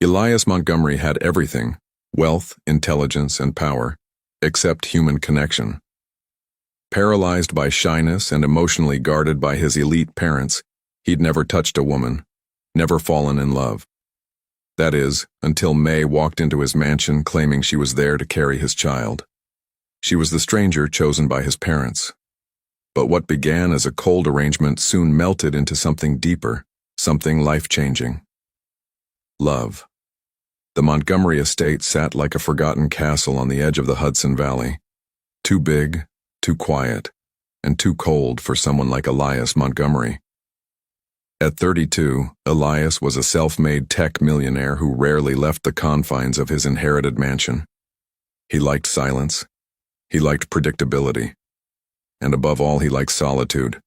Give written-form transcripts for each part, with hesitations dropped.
Elias Montgomery had everything: wealth, intelligence, and power, except human connection. Paralyzed by shyness and emotionally guarded by his elite parents, he'd never touched a woman, never fallen in love. That is, until May walked into his mansion claiming she was there to carry his child. She was the stranger chosen by his parents. But what began as a cold arrangement soon melted into something deeper, something life-changing. Love. The Montgomery estate sat like a forgotten castle on the edge of the Hudson Valley. Too big, too quiet, and too cold for someone like Elias Montgomery. At 32, Elias was a self-made tech millionaire who rarely left the confines of his inherited mansion. He liked silence. He liked predictability. And above all, he liked solitude.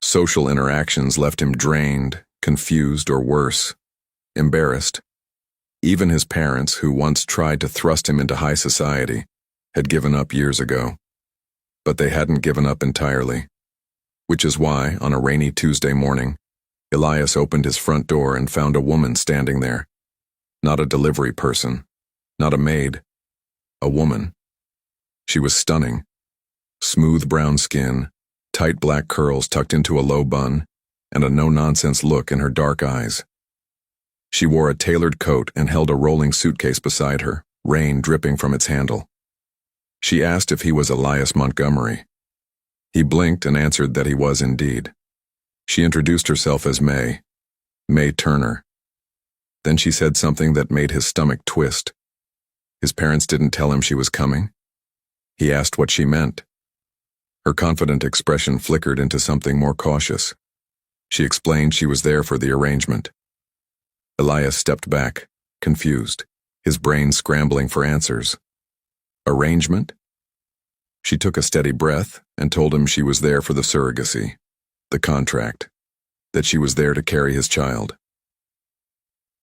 Social interactions left him drained, confused, or worse, embarrassed. Even his parents, who once tried to thrust him into high society, had given up years ago. But they hadn't given up entirely. Which is why, on a rainy Tuesday morning, Elias opened his front door and found a woman standing there. Not a delivery person, not a maid, a woman. She was stunning. Smooth brown skin, tight black curls tucked into a low bun, and a no-nonsense look in her dark eyes. She wore a tailored coat and held a rolling suitcase beside her, rain dripping from its handle. She asked if he was Elias Montgomery. He blinked and answered that he was indeed. She introduced herself as May Turner. Then she said something that made his stomach twist. His parents didn't tell him she was coming. He asked what she meant. Her confident expression flickered into something more cautious. She explained she was there for the arrangement. Elias stepped back, confused, his brain scrambling for answers. Arrangement? She took a steady breath and told him she was there for the surrogacy, the contract, that she was there to carry his child.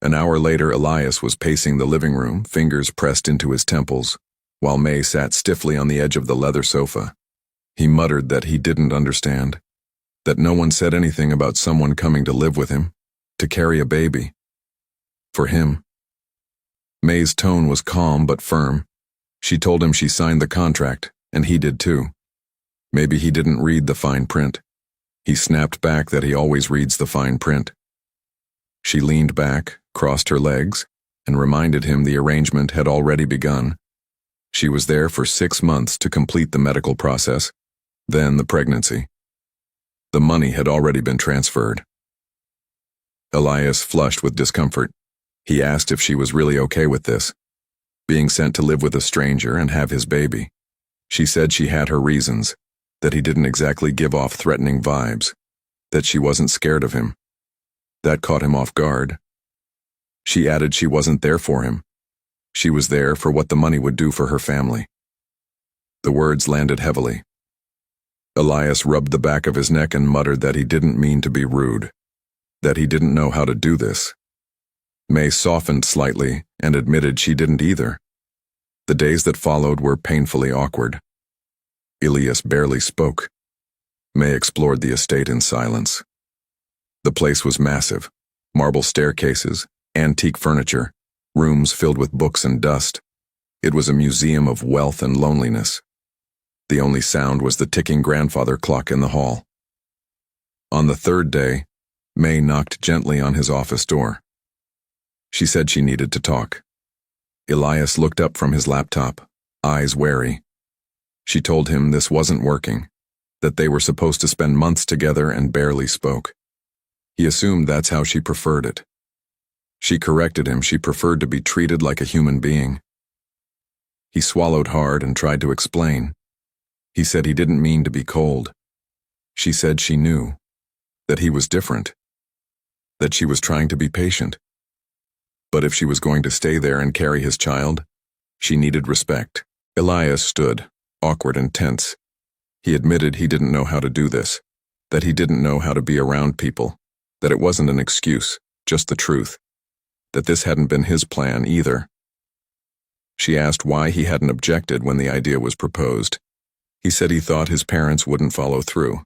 An hour later, Elias was pacing the living room, fingers pressed into his temples, while May sat stiffly on the edge of the leather sofa. He muttered that he didn't understand, that no one said anything about someone coming to live with him, to carry a baby. For him. May's tone was calm but firm. She told him she signed the contract, and he did too. Maybe he didn't read the fine print. He snapped back that he always reads the fine print. She leaned back, crossed her legs, and reminded him the arrangement had already begun. She was there for 6 months to complete the medical process, then the pregnancy. The money had already been transferred. Elias flushed with discomfort. He asked if she was really okay with this, being sent to live with a stranger and have his baby. She said she had her reasons, that he didn't exactly give off threatening vibes, that she wasn't scared of him. That caught him off guard. She added she wasn't there for him. She was there for what the money would do for her family. The words landed heavily. Elias rubbed the back of his neck and muttered that he didn't mean to be rude, that he didn't know how to do this. May softened slightly and admitted she didn't either. The days that followed were painfully awkward. Elias barely spoke. May explored the estate in silence. The place was massive. Marble staircases, antique furniture, rooms filled with books and dust. It was a museum of wealth and loneliness. The only sound was the ticking grandfather clock in the hall. On the third day, May knocked gently on his office door. She said she needed to talk. Elias looked up from his laptop, eyes wary. She told him this wasn't working, that they were supposed to spend months together and barely spoke. He assumed that's how she preferred it. She corrected him. She preferred to be treated like a human being. He swallowed hard and tried to explain. He said he didn't mean to be cold. She said she knew, that he was different, that she was trying to be patient. But if she was going to stay there and carry his child, she needed respect. Elias stood, awkward and tense. He admitted he didn't know how to do this, that he didn't know how to be around people, that it wasn't an excuse, just the truth, that this hadn't been his plan either. She asked why he hadn't objected when the idea was proposed. He said he thought his parents wouldn't follow through,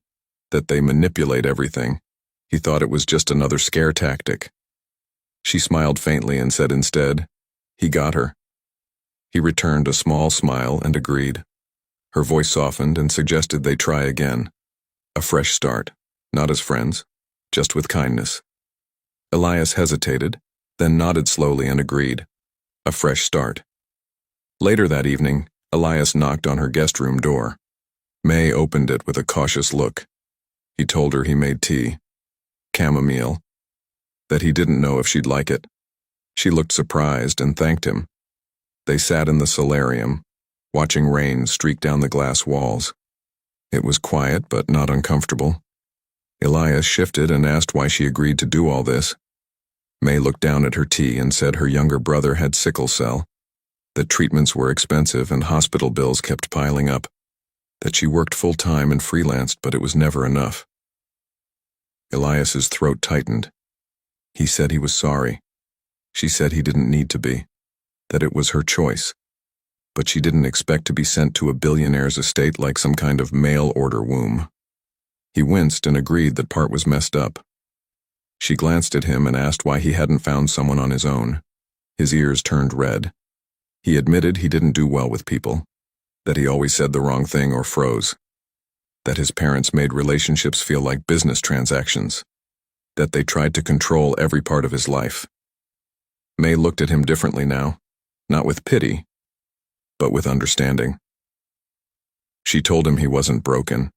that they manipulate everything. He thought it was just another scare tactic. She smiled faintly and said instead, "He got her." He returned a small smile and agreed. Her voice softened and suggested they try again. A fresh start, not as friends, just with kindness. Elias hesitated, then nodded slowly and agreed. A fresh start. Later that evening, Elias knocked on her guest room door. May opened it with a cautious look. He told her he made tea. Chamomile. That he didn't know if she'd like it. She looked surprised and thanked him. They sat in the solarium, watching rain streak down the glass walls. It was quiet but not uncomfortable. Elias shifted and asked why she agreed to do all this. May looked down at her tea and said her younger brother had sickle cell, that treatments were expensive and hospital bills kept piling up, that she worked full-time and freelanced but it was never enough. Elias's throat tightened. He said he was sorry. She said he didn't need to be, that it was her choice. But she didn't expect to be sent to a billionaire's estate like some kind of mail-order womb. He winced and agreed that part was messed up. She glanced at him and asked why he hadn't found someone on his own. His ears turned red. He admitted he didn't do well with people, that he always said the wrong thing or froze, that his parents made relationships feel like business transactions, that they tried to control every part of his life. May looked at him differently now, not with pity, but with understanding. She told him he wasn't broken.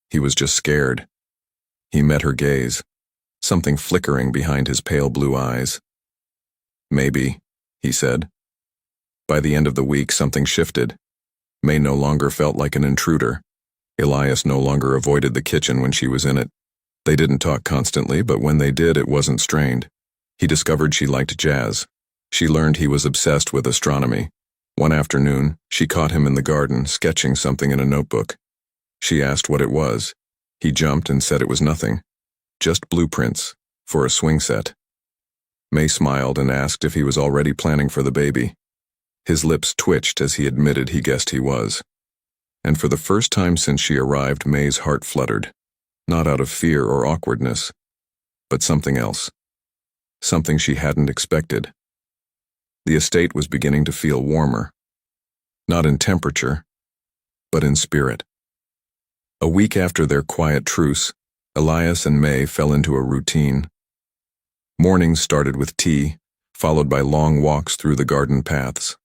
He was just scared. He met her gaze, something flickering behind his pale blue eyes. "Maybe," he said. By the end of the week, something shifted. May no longer felt like an intruder. Elias no longer avoided the kitchen when she was in it. They didn't talk constantly, but when they did, it wasn't strained. He discovered she liked jazz. She learned he was obsessed with astronomy. One afternoon, she caught him in the garden, sketching something in a notebook. She asked what it was. He jumped and said it was nothing. Just blueprints, for a swing set. May smiled and asked if he was already planning for the baby. His lips twitched as he admitted he guessed he was. And for the first time since she arrived, May's heart fluttered. Not out of fear or awkwardness, but something else. Something she hadn't expected. The estate was beginning to feel warmer. Not in temperature, but in spirit. A week after their quiet truce, Elias and May fell into a routine. Mornings started with tea, followed by long walks through the garden paths.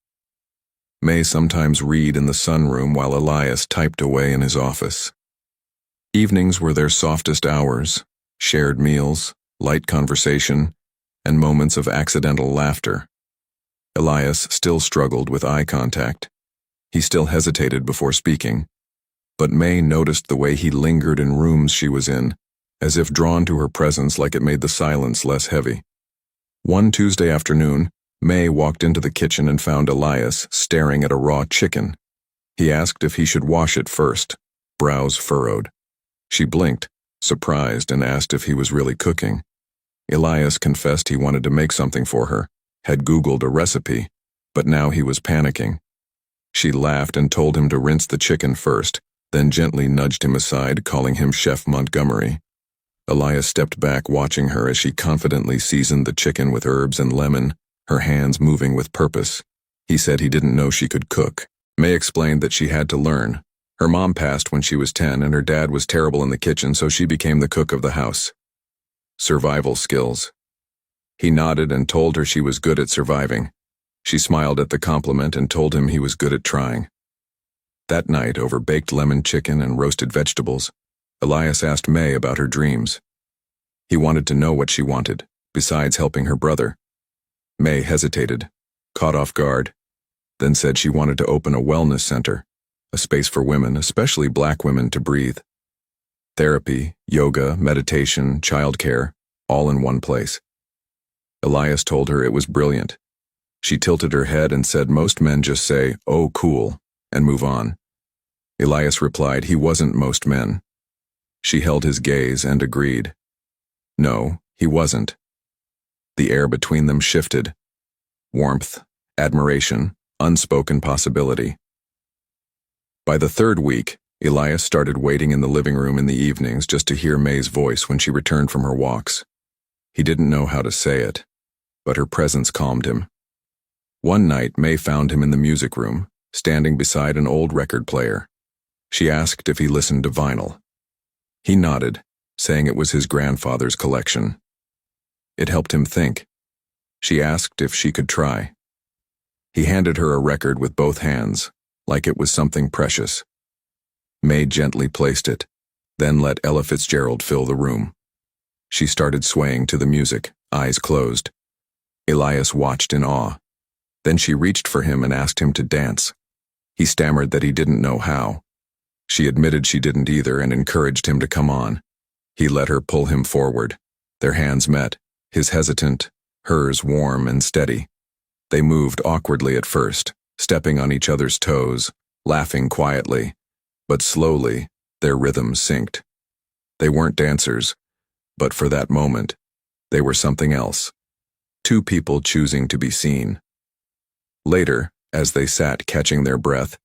May sometimes read in the sunroom while Elias typed away in his office. Evenings were their softest hours, shared meals, light conversation, and moments of accidental laughter. Elias still struggled with eye contact. He still hesitated before speaking. But May noticed the way he lingered in rooms she was in, as if drawn to her presence like it made the silence less heavy. One Tuesday afternoon, May walked into the kitchen and found Elias staring at a raw chicken. He asked if he should wash it first, brows furrowed. She blinked, surprised, and asked if he was really cooking. Elias confessed he wanted to make something for her, had Googled a recipe, but now he was panicking. She laughed and told him to rinse the chicken first, then gently nudged him aside, calling him Chef Montgomery. Elias stepped back, watching her as she confidently seasoned the chicken with herbs and lemon, her hands moving with purpose. He said he didn't know she could cook. May explained that she had to learn. Her mom passed when she was 10 and her dad was terrible in the kitchen, so she became the cook of the house. Survival skills. He nodded and told her she was good at surviving. She smiled at the compliment and told him he was good at trying. That night, over baked lemon chicken and roasted vegetables, Elias asked May about her dreams. He wanted to know what she wanted, besides helping her brother. May hesitated, caught off guard, then said she wanted to open a wellness center, a space for women, especially Black women, to breathe. Therapy, yoga, meditation, childcare, all in one place. Elias told her it was brilliant. She tilted her head and said most men just say, "Oh, cool," and move on. Elias replied he wasn't most men. She held his gaze and agreed. No, he wasn't. The air between them shifted. Warmth, admiration, unspoken possibility. By the third week, Elias started waiting in the living room in the evenings just to hear May's voice when she returned from her walks. He didn't know how to say it, but her presence calmed him. One night, May found him in the music room, standing beside an old record player. She asked if he listened to vinyl. He nodded, saying it was his grandfather's collection. It helped him think. She asked if she could try. He handed her a record with both hands, like it was something precious. May gently placed it, then let Ella Fitzgerald fill the room. She started swaying to the music, eyes closed. Elias watched in awe. Then she reached for him and asked him to dance. He stammered that he didn't know how. She admitted she didn't either and encouraged him to come on. He let her pull him forward. Their hands met, his hesitant, hers warm and steady. They moved awkwardly at first, stepping on each other's toes, laughing quietly, but slowly, their rhythms synced. They weren't dancers, but for that moment, they were something else. Two people choosing to be seen. Later, as they sat catching their breath,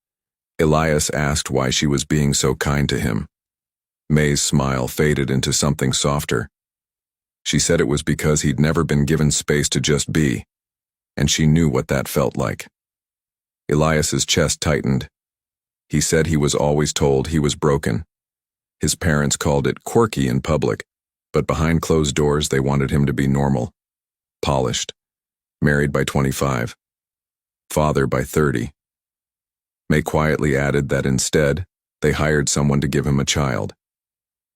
Elias asked why she was being so kind to him. May's smile faded into something softer. She said it was because he'd never been given space to just be, and she knew what that felt like. Elias's chest tightened. He said he was always told he was broken. His parents called it quirky in public, but behind closed doors they wanted him to be normal, polished, married by 25, father by 30. May quietly added that instead, they hired someone to give him a child.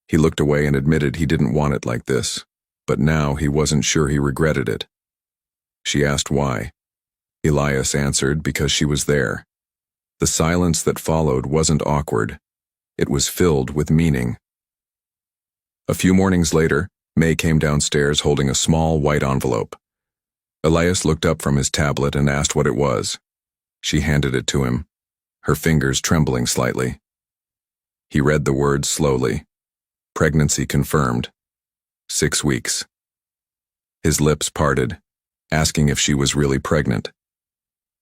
He looked away and admitted he didn't want it like this, but now he wasn't sure he regretted it. She asked why. Elias answered because she was there. The silence that followed wasn't awkward. It was filled with meaning. A few mornings later, May came downstairs holding a small white envelope. Elias looked up from his tablet and asked what it was. She handed it to him, her fingers trembling slightly. He read the words slowly. Pregnancy confirmed. 6 weeks. His lips parted, asking if she was really pregnant.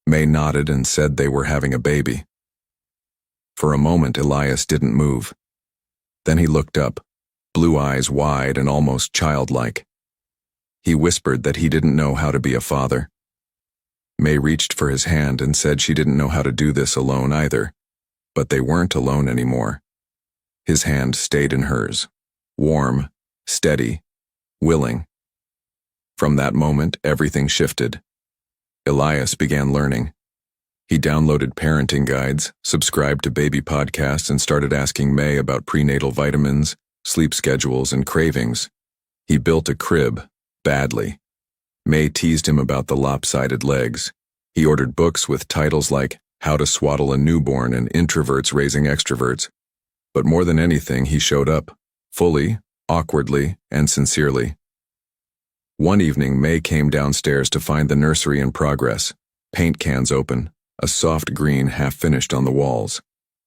May nodded and said they were having a baby. For a moment, Elias didn't move. Then he looked up, blue eyes wide and almost childlike. He whispered that he didn't know how to be a father. May reached for his hand and said she didn't know how to do this alone either, but they weren't alone anymore. His hand stayed in hers, warm, steady, willing. From that moment, everything shifted. Elias began learning. He downloaded parenting guides, subscribed to baby podcasts, and started asking May about prenatal vitamins, sleep schedules, and cravings. He built a crib, badly. May teased him about the lopsided legs. He ordered books with titles like How to Swaddle a Newborn and Introverts Raising Extroverts. But more than anything, he showed up, fully, awkwardly, and sincerely. One evening, May came downstairs to find the nursery in progress, paint cans open, a soft green half-finished on the walls.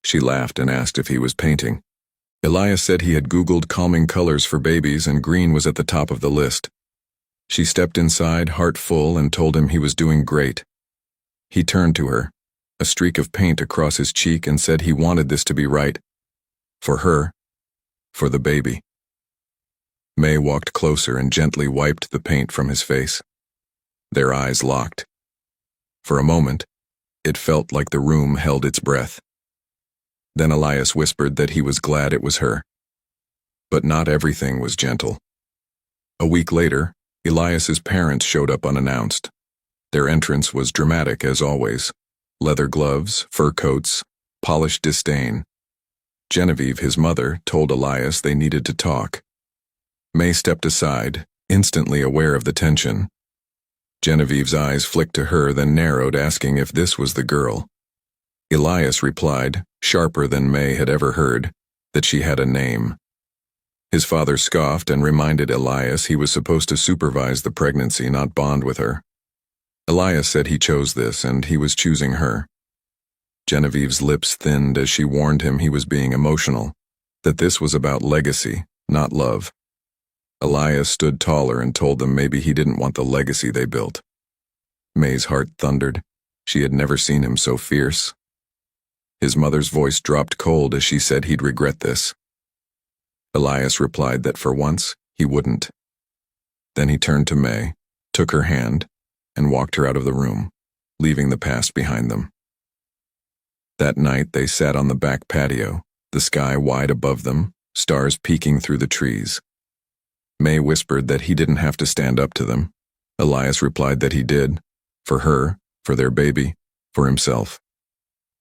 She laughed and asked if he was painting. Elias said he had Googled calming colors for babies and green was at the top of the list. She stepped inside, heart full, and told him he was doing great. He turned to her, a streak of paint across his cheek, and said he wanted this to be right. For her, for the baby. May walked closer and gently wiped the paint from his face. Their eyes locked. For a moment, it felt like the room held its breath. Then Elias whispered that he was glad it was her. But not everything was gentle. A week later, Elias's parents showed up unannounced. Their entrance was dramatic as always. Leather gloves, fur coats, polished disdain. Genevieve, his mother, told Elias they needed to talk. May stepped aside, instantly aware of the tension. Genevieve's eyes flicked to her, then narrowed, asking if this was the girl. Elias replied, sharper than May had ever heard, that she had a name. His father scoffed and reminded Elias he was supposed to supervise the pregnancy, not bond with her. Elias said he chose this, and he was choosing her. Genevieve's lips thinned as she warned him he was being emotional, that this was about legacy, not love. Elias stood taller and told them maybe he didn't want the legacy they built. May's heart thundered. She had never seen him so fierce. His mother's voice dropped cold as she said he'd regret this. Elias replied that for once, he wouldn't. Then he turned to May, took her hand, and walked her out of the room, leaving the past behind them. That night they sat on the back patio, the sky wide above them, stars peeking through the trees. May whispered that he didn't have to stand up to them. Elias replied that he did, for her, for their baby, for himself.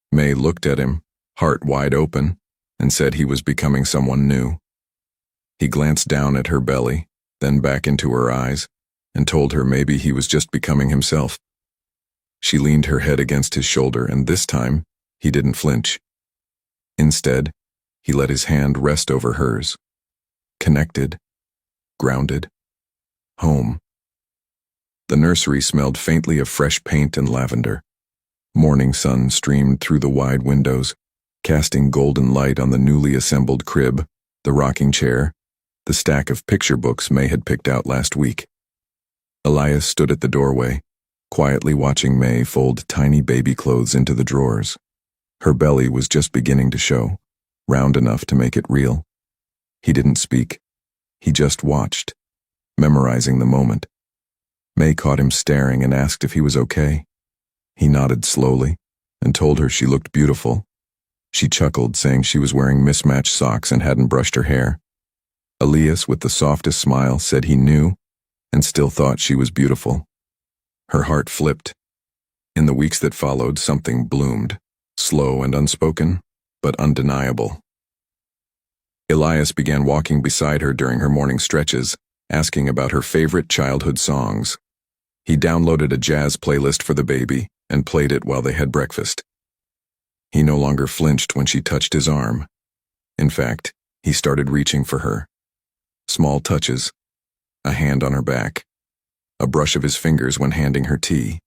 May looked at him, heart wide open, and said he was becoming someone new. He glanced down at her belly, then back into her eyes, and told her maybe he was just becoming himself. She leaned her head against his shoulder, and this time, he didn't flinch. Instead, he let his hand rest over hers. Connected, grounded, home. The nursery smelled faintly of fresh paint and lavender. Morning sun streamed through the wide windows, casting golden light on the newly assembled crib, the rocking chair, the stack of picture books May had picked out last week. Elias stood at the doorway, quietly watching May fold tiny baby clothes into the drawers. Her belly was just beginning to show, round enough to make it real. He didn't speak. He just watched, memorizing the moment. May caught him staring and asked if he was okay. He nodded slowly and told her she looked beautiful. She chuckled, saying she was wearing mismatched socks and hadn't brushed her hair. Elias, with the softest smile, said he knew and still thought she was beautiful. Her heart flipped. In the weeks that followed, something bloomed, slow and unspoken, but undeniable. Elias began walking beside her during her morning stretches, asking about her favorite childhood songs. He downloaded a jazz playlist for the baby and played it while they had breakfast. He no longer flinched when she touched his arm. In fact, he started reaching for her. Small touches, a hand on her back, a brush of his fingers when handing her tea.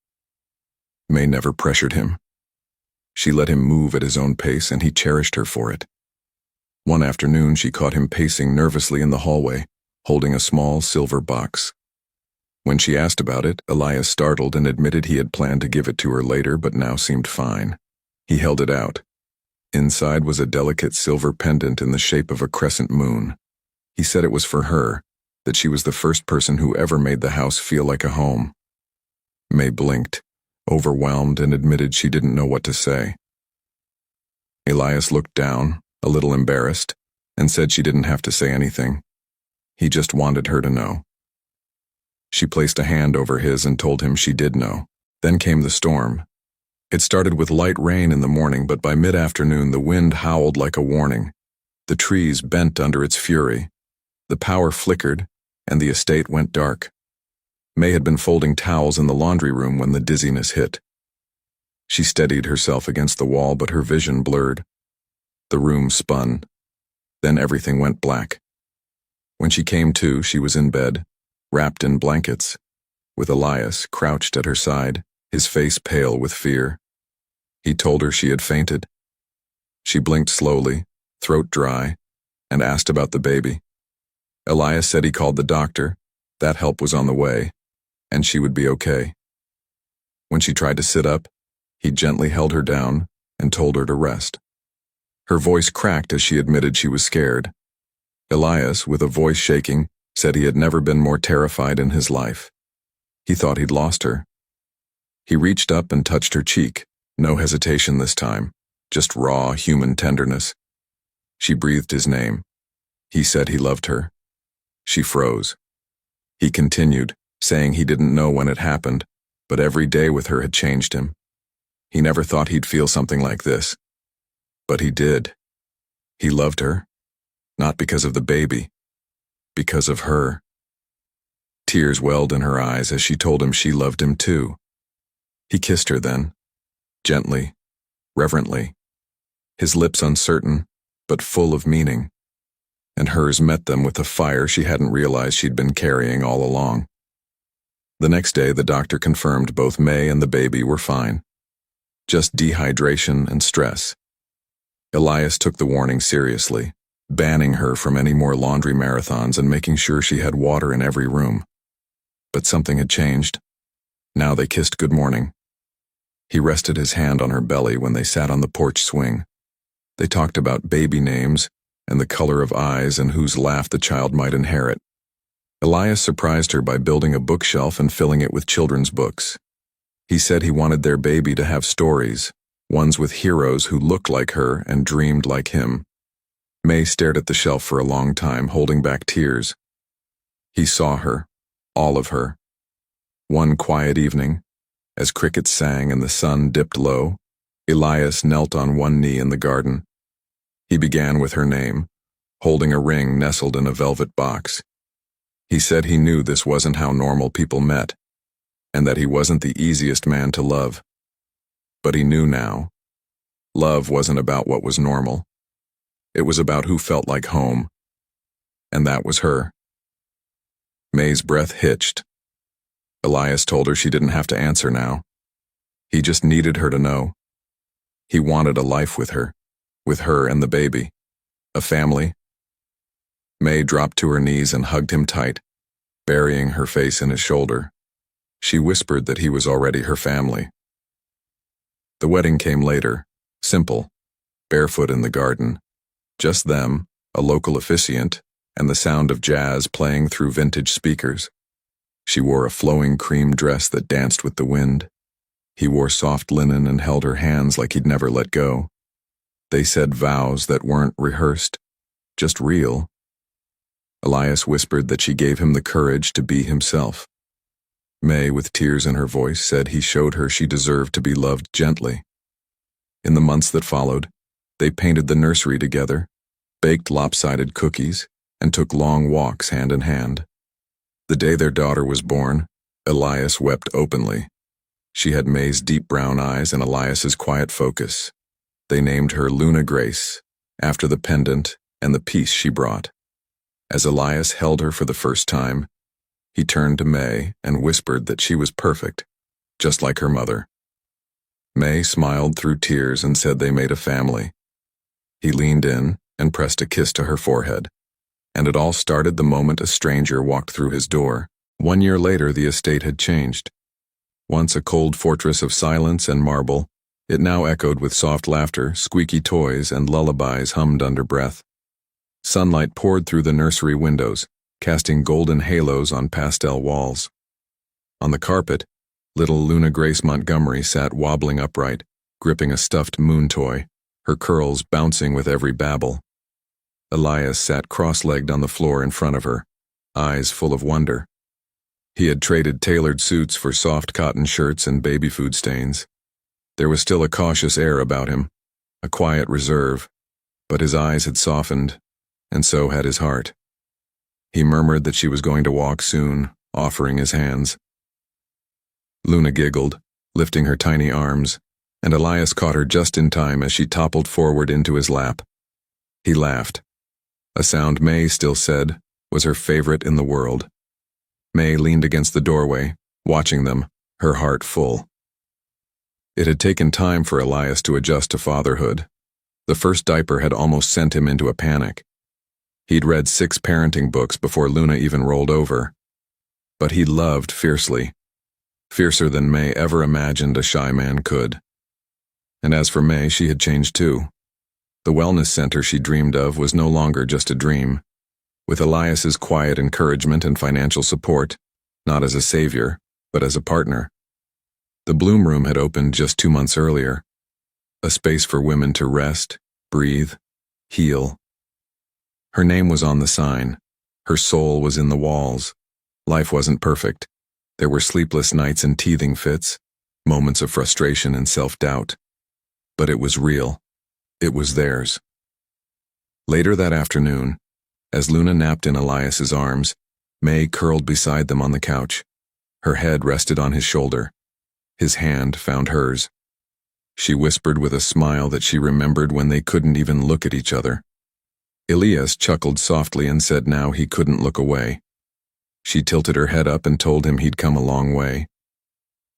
May never pressured him. She let him move at his own pace, and he cherished her for it. One afternoon, she caught him pacing nervously in the hallway, holding a small silver box. When she asked about it, Elias startled and admitted he had planned to give it to her later, but now seemed fine. He held it out. Inside was a delicate silver pendant in the shape of a crescent moon. He said it was for her, that she was the first person who ever made the house feel like a home. May blinked, overwhelmed, and admitted she didn't know what to say. Elias looked down, a little embarrassed, and said she didn't have to say anything. He just wanted her to know. She placed a hand over his and told him she did know. Then came the storm. It started with light rain in the morning, but by mid-afternoon the wind howled like a warning. The trees bent under its fury. The power flickered, and the estate went dark. May had been folding towels in the laundry room when the dizziness hit. She steadied herself against the wall, but her vision blurred. The room spun. Then everything went black. When she came to, she was in bed, wrapped in blankets, with Elias crouched at her side, his face pale with fear. He told her she had fainted. She blinked slowly, throat dry, and asked about the baby. Elias said he called the doctor, that help was on the way, and she would be okay. When she tried to sit up, he gently held her down and told her to rest. Her voice cracked as she admitted she was scared. Elias, with a voice shaking, said he had never been more terrified in his life. He thought he'd lost her. He reached up and touched her cheek, no hesitation this time, just raw human tenderness. She breathed his name. He said he loved her. She froze. He continued, saying he didn't know when it happened, but every day with her had changed him. He never thought he'd feel something like this. But he did. He loved her, not because of the baby, because of her. Tears welled in her eyes as she told him she loved him too. He kissed her then, gently, reverently, his lips uncertain, but full of meaning, and hers met them with a fire she hadn't realized she'd been carrying all along. The next day, the doctor confirmed both May and the baby were fine. Just dehydration and stress. Elias took the warning seriously, banning her from any more laundry marathons and making sure she had water in every room. But something had changed. Now they kissed good morning. He rested his hand on her belly when they sat on the porch swing. They talked about baby names and the color of eyes and whose laugh the child might inherit. Elias surprised her by building a bookshelf and filling it with children's books. He said he wanted their baby to have stories, ones with heroes who looked like her and dreamed like him. May stared at the shelf for a long time, holding back tears. He saw her, all of her. One quiet evening, as crickets sang and the sun dipped low, Elias knelt on one knee in the garden. He began with her name, holding a ring nestled in a velvet box. He said he knew this wasn't how normal people met, and that he wasn't the easiest man to love. But he knew now. Love wasn't about what was normal. It was about who felt like home. And that was her. May's breath hitched. Elias told her she didn't have to answer now. He just needed her to know. He wanted a life with her and the baby, a family. May dropped to her knees and hugged him tight, burying her face in his shoulder. She whispered that he was already her family. The wedding came later, simple, barefoot in the garden. Just them, a local officiant, and the sound of jazz playing through vintage speakers. She wore a flowing cream dress that danced with the wind. He wore soft linen and held her hands like he'd never let go. They said vows that weren't rehearsed, just real. Elias whispered that she gave him the courage to be himself. May, with tears in her voice, said he showed her she deserved to be loved gently. In the months that followed, they painted the nursery together, baked lopsided cookies, and took long walks hand in hand. The day their daughter was born, Elias wept openly. She had May's deep brown eyes and Elias's quiet focus. They named her Luna Grace, after the pendant and the peace she brought. As Elias held her for the first time, he turned to May and whispered that she was perfect, just like her mother. May smiled through tears and said they made a family. He leaned in and pressed a kiss to her forehead. And it all started the moment a stranger walked through his door. 1 year later, the estate had changed. Once a cold fortress of silence and marble, it now echoed with soft laughter, squeaky toys, and lullabies hummed under breath. Sunlight poured through the nursery windows, casting golden halos on pastel walls. On the carpet, little Luna Grace Montgomery sat wobbling upright, gripping a stuffed moon toy, her curls bouncing with every babble. Elias sat cross-legged on the floor in front of her, eyes full of wonder. He had traded tailored suits for soft cotton shirts and baby food stains. There was still a cautious air about him, a quiet reserve, but his eyes had softened, and so had his heart. He murmured that she was going to walk soon, offering his hands. Luna giggled, lifting her tiny arms, and Elias caught her just in time as she toppled forward into his lap. He laughed. A sound May still said was her favorite in the world. May leaned against the doorway, watching them, her heart full. It had taken time for Elias to adjust to fatherhood. The first diaper had almost sent him into a panic. He'd read 6 parenting books before Luna even rolled over. But he loved fiercely, fiercer than May ever imagined a shy man could. And as for May, she had changed too. The wellness center she dreamed of was no longer just a dream. With Elias's quiet encouragement and financial support, not as a savior, but as a partner. The Bloom Room had opened just 2 months earlier, a space for women to rest, breathe, heal. Her name was on the sign. Her soul was in the walls. Life wasn't perfect. There were sleepless nights and teething fits, moments of frustration and self-doubt. But it was real. It was theirs. Later that afternoon, as Luna napped in Elias's arms, May curled beside them on the couch. Her head rested on his shoulder. His hand found hers. She whispered with a smile that she remembered when they couldn't even look at each other. Elias chuckled softly and said now he couldn't look away. She tilted her head up and told him he'd come a long way.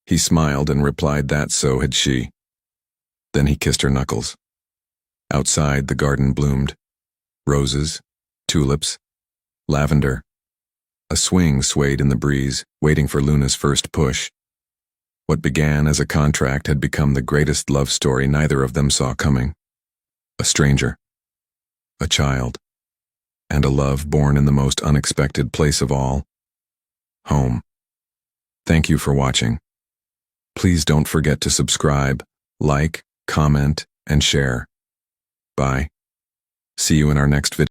He smiled and replied that so had she. Then he kissed her knuckles. Outside, the garden bloomed. Roses, tulips, lavender. A swing swayed in the breeze, waiting for Luna's first push. What began as a contract had become the greatest love story neither of them saw coming. A stranger, a child, and a love born in the most unexpected place of all, home. Thank you for watching. Please don't forget to subscribe, like, comment, and share. Bye. See you in our next video.